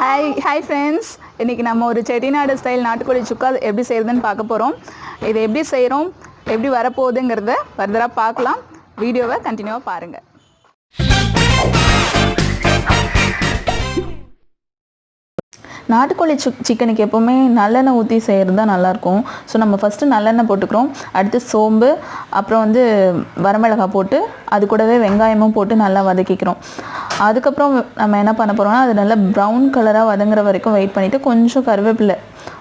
Hi friends. இன்னைக்கு நம்ம ஒரு செட்டிநாடு ஸ்டைல் நாட்டுக்கோழி சுக்கா எப்படி செய்யறதுன்னு பார்க்க போறோம். இது எப்படி செய்றோம், எப்படி வர போகுதுங்கறத ஃபர்தரா பார்க்கலாம். வீடியோவை கண்டினியூவா பாருங்க. நாட்டுக்கோழி சிக்கனுக்கு எப்பவுமே நல்லெண்ணெய் ஊற்றி செய்கிறது தான் நல்லாயிருக்கும். ஸோ நம்ம ஃபஸ்ட்டு நல்லெண்ணெய் போட்டுக்கிறோம். அடுத்து சோம்பு, அப்புறம் வந்து வரமிளகாய் போட்டு அது கூடவே வெங்காயமும் போட்டு நல்லா வதக்கிக்கிறோம். அதுக்கப்புறம் நம்ம என்ன பண்ண போகிறோம்னா அது நல்லா ப்ரௌன் கலராக வதங்குற வரைக்கும் வெயிட் பண்ணிவிட்டு கொஞ்சம் கருவேப்பிலை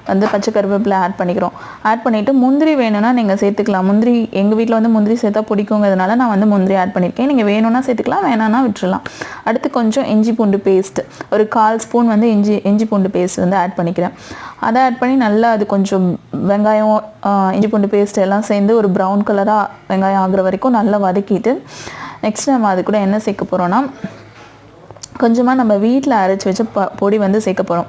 வந்து பச்சை கருவேப்பிலை ஆட் பண்ணிக்கிறோம். ஆட் பண்ணிவிட்டு முந்திரி வேணும்னா நீங்கள் சேர்த்துக்கலாம். முந்திரி எங்கள் வீட்டில் வந்து முந்திரி சேர்த்தா பிடிக்குங்கிறதுனால நான் வந்து முந்திரி ஆட் பண்ணியிருக்கேன். நீங்கள் வேணும்னா சேர்த்துக்கலாம், வேணான்னா விட்டுறலாம். அடுத்து கொஞ்சம் இஞ்சி பூண்டு பேஸ்ட், ஒரு 1/4 ஸ்பூன் வந்து இஞ்சி பூண்டு பேஸ்ட் வந்து ஆட் பண்ணிக்கிறேன். அதை ஆட் பண்ணி நல்லா அது கொஞ்சம் வெங்காயம் இஞ்சி பூண்டு பேஸ்ட் எல்லாம் சேர்ந்து ஒரு ப்ரௌன் கலராக வெங்காயம் ஆகுற வரைக்கும் நல்லா வதக்கிட்டு நெக்ஸ்ட் நம்ம அது கூட என்ன சேர்க்க போகிறோன்னா கொஞ்சமாக நம்ம வீட்டில் அரைச்சி வச்ச பொடி வந்து சேர்க்க போகிறோம்.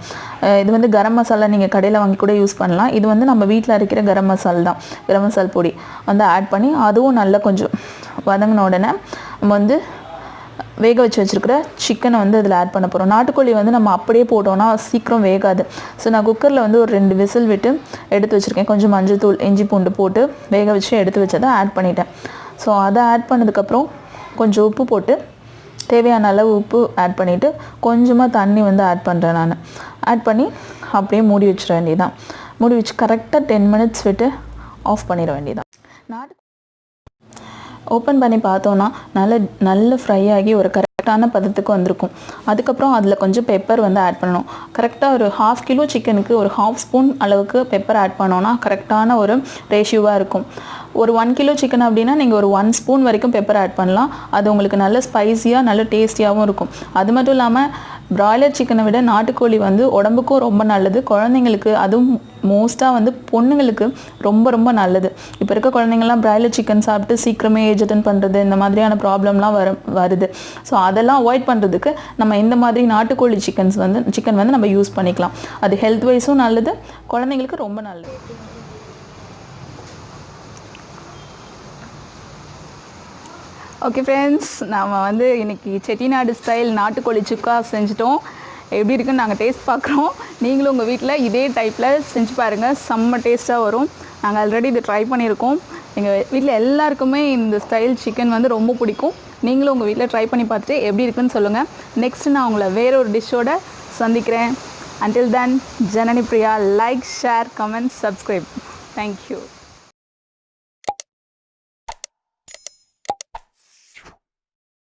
இது வந்து கரம் மசாலா நீங்கள் கடையில் வாங்கி கூட யூஸ் பண்ணலாம். இது வந்து நம்ம வீட்டில் அரைக்கிற கரம் மசால் தான். கரம் மசால் பொடி வந்து ஆட் பண்ணி அதுவும் நல்லா கொஞ்சம் வதங்கின உடனே நம்ம வந்து வேக வச்சு வச்சுருக்கிற சிக்கனை வந்து அதில் ஆட் பண்ண போகிறோம். நாட்டுக்கோழி வந்து நம்ம அப்படியே போட்டோன்னா சீக்கிரம் வேகாது. ஸோ நான் குக்கரில் வந்து ஒரு 2 விசில் விட்டு எடுத்து வச்சுருக்கேன். கொஞ்சம் மஞ்சள் தூள் இஞ்சி பூண்டு போட்டு வேக வச்சு எடுத்து வச்சதை ஆட் பண்ணிட்டேன். ஸோ அதை ஆட் பண்ணதுக்கப்புறம் கொஞ்சம் உப்பு போட்டு தேவையான அளவு உப்பு ஆட் பண்ணிவிட்டு கொஞ்சமாக தண்ணி வந்து ஆட் பண்ணுறேன். நான் ஆட் பண்ணி அப்படியே மூடி வச்சிட வேண்டியதான். மூடி வச்சு கரெக்டாக 10 மினிட்ஸ் விட்டு ஆஃப் பண்ணிட வேண்டியதான். ஓப்பன் பண்ணி பார்த்தோன்னா நல்ல ஃப்ரை ஆகி ஒரு கரெக்டான பதத்துக்கு வந்திருக்கும். அதுக்கப்புறம் அதில் கொஞ்சம் பெப்பர் வந்து ஆட் பண்ணணும். கரெக்டாக ஒரு 1/2 கிலோ சிக்கனுக்கு ஒரு 1/2 ஸ்பூன் அளவுக்கு பெப்பர் ஆட் பண்ணோன்னா கரெக்டான ஒரு ரேஷியோவாக இருக்கும். ஒரு 1 கிலோ சிக்கன் அப்படின்னா நீங்கள் ஒரு 1 ஸ்பூன் வரைக்கும் பெப்பர் ஆட் பண்ணலாம். அது உங்களுக்கு நல்ல ஸ்பைஸியாக நல்ல டேஸ்டியாகவும் இருக்கும். அது மட்டும் இல்லாமல் பிராய்லர் சிக்கனை விட நாட்டுக்கோழி வந்து உடம்புக்கும் ரொம்ப நல்லது. குழந்தைங்களுக்கு, அதுவும் மோஸ்ட்டாக வந்து பொண்ணுங்களுக்கு ரொம்ப நல்லது. இப்போ இருக்க குழந்தைங்கள்லாம் பிராய்லர் சிக்கன் சாப்பிட்டு சீக்கிரமே ஏஜ் அட்டன் பண்ணுறது, இந்த மாதிரியான ப்ராப்ளம்லாம் வருது. ஸோ அதெல்லாம் அவாய்ட் பண்ணுறதுக்கு நம்ம இந்த மாதிரி நாட்டுக்கோழி சிக்கன் வந்து நம்ம யூஸ் பண்ணிக்கலாம். அது ஹெல்த் வைஸும் நல்லது, குழந்தைங்களுக்கு ரொம்ப நல்லது. ஓகே ஃப்ரெண்ட்ஸ், நாம் வந்து இன்றைக்கி செட்டிநாடு ஸ்டைல் நாட்டுக்கோழி சுக்கா செஞ்சிட்டோம். எப்படி இருக்குன்னு நாங்கள் டேஸ்ட் பார்க்குறோம். நீங்களும் உங்கள் வீட்டில் இதே டைப்பில் செஞ்சு பாருங்கள், செம்ம டேஸ்ட்டாக வரும். நாங்கள் ஆல்ரெடி இது ட்ரை பண்ணியிருக்கோம். எங்கள் வீட்டில் எல்லாருக்குமே இந்த ஸ்டைல் சிக்கன் வந்து ரொம்ப பிடிக்கும். நீங்களும் உங்கள் வீட்டில் ட்ரை பண்ணி பார்த்துட்டு எப்படி இருக்குன்னு சொல்லுங்கள். நெக்ஸ்ட்டு நான் உங்களை வேற ஒரு டிஷ்ஷோட சந்திக்கிறேன். Until then, Janani Priya, like, share, comment, subscribe. Thank you.